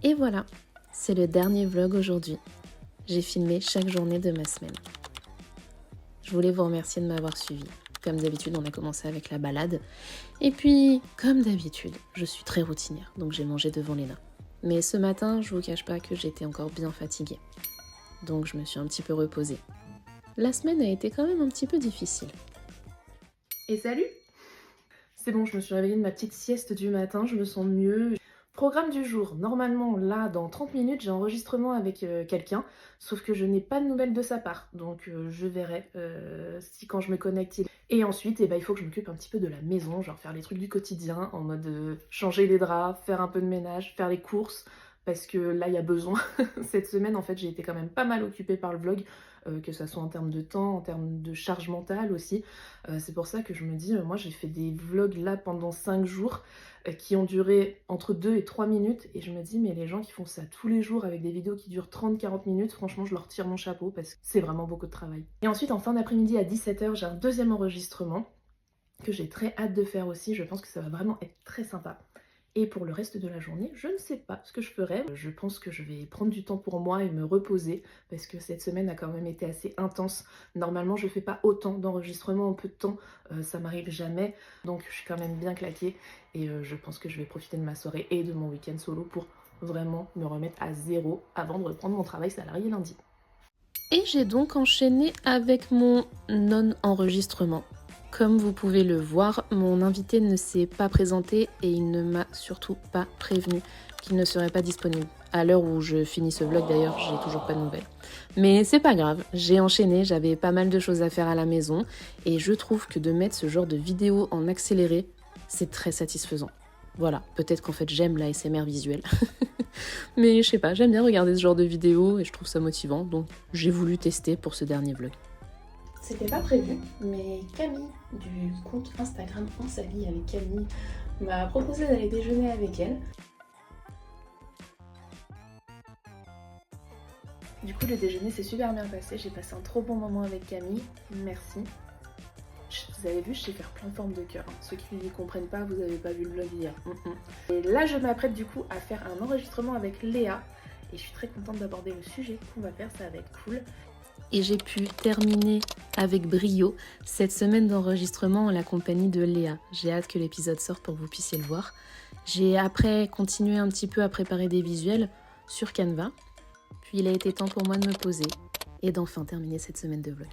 Et voilà, c'est le dernier vlog aujourd'hui. J'ai filmé chaque journée de ma semaine. Je voulais vous remercier de m'avoir suivi. Comme d'habitude, on a commencé avec la balade. Et puis, comme d'habitude, je suis très routinière, donc j'ai mangé devant Léna. Mais ce matin, je vous cache pas que j'étais encore bien fatiguée. Donc je me suis un petit peu reposée. La semaine a été quand même un petit peu difficile. Et salut! C'est bon, je me suis réveillée de ma petite sieste du matin, je me sens mieux. Programme du jour, normalement là dans 30 minutes j'ai enregistrement avec quelqu'un, sauf que je n'ai pas de nouvelles de sa part, donc je verrai si quand je me connecte Et ensuite il faut que je m'occupe un petit peu de la maison, genre faire les trucs du quotidien, en mode changer les draps, faire un peu de ménage, faire les courses, parce que là il y a besoin. Cette semaine en fait j'ai été quand même pas mal occupée par le vlog, que ça soit en termes de temps, en termes de charge mentale aussi. C'est pour ça que je me dis, moi j'ai fait des vlogs là pendant 5 jours qui ont duré entre 2 et 3 minutes et je me dis mais les gens qui font ça tous les jours avec des vidéos qui durent 30-40 minutes, franchement je leur tire mon chapeau parce que c'est vraiment beaucoup de travail. Et ensuite en fin d'après-midi à 17h j'ai un deuxième enregistrement que j'ai très hâte de faire aussi, je pense que ça va vraiment être très sympa. Et pour le reste de la journée, je ne sais pas ce que je ferai. Je pense que je vais prendre du temps pour moi et me reposer parce que cette semaine a quand même été assez intense. Normalement, je fais pas autant d'enregistrements en peu de temps, ça m'arrive jamais. Donc je suis quand même bien claquée et je pense que je vais profiter de ma soirée et de mon week-end solo pour vraiment me remettre à zéro avant de reprendre mon travail salarié lundi. Et j'ai donc enchaîné avec mon non-enregistrement. Comme vous pouvez le voir, mon invité ne s'est pas présenté et il ne m'a surtout pas prévenu qu'il ne serait pas disponible. À l'heure où je finis ce vlog d'ailleurs, j'ai toujours pas de nouvelles. Mais c'est pas grave, j'ai enchaîné, j'avais pas mal de choses à faire à la maison et je trouve que de mettre ce genre de vidéo en accéléré, c'est très satisfaisant. Voilà, peut-être qu'en fait j'aime l'ASMR visuel. Mais je sais pas, j'aime bien regarder ce genre de vidéos et je trouve ça motivant, donc j'ai voulu tester pour ce dernier vlog. C'était pas prévu, mais Camille du compte Instagram En Sali avec Camille m'a proposé d'aller déjeuner avec elle. Du coup le déjeuner s'est super bien passé, j'ai passé un trop bon moment avec Camille, merci. Vous avez vu, je sais faire plein de formes de cœur. Ceux qui ne comprennent pas, vous avez pas vu le vlog hier. Et là je m'apprête du coup à faire un enregistrement avec Léa et je suis très contente d'aborder le sujet qu'on va faire, ça va être cool. Et j'ai pu terminer avec brio cette semaine d'enregistrement en la compagnie de Léa. J'ai hâte que l'épisode sorte pour que vous puissiez le voir. J'ai après continué un petit peu à préparer des visuels sur Canva. Puis il a été temps pour moi de me poser et d'enfin terminer cette semaine de vlog.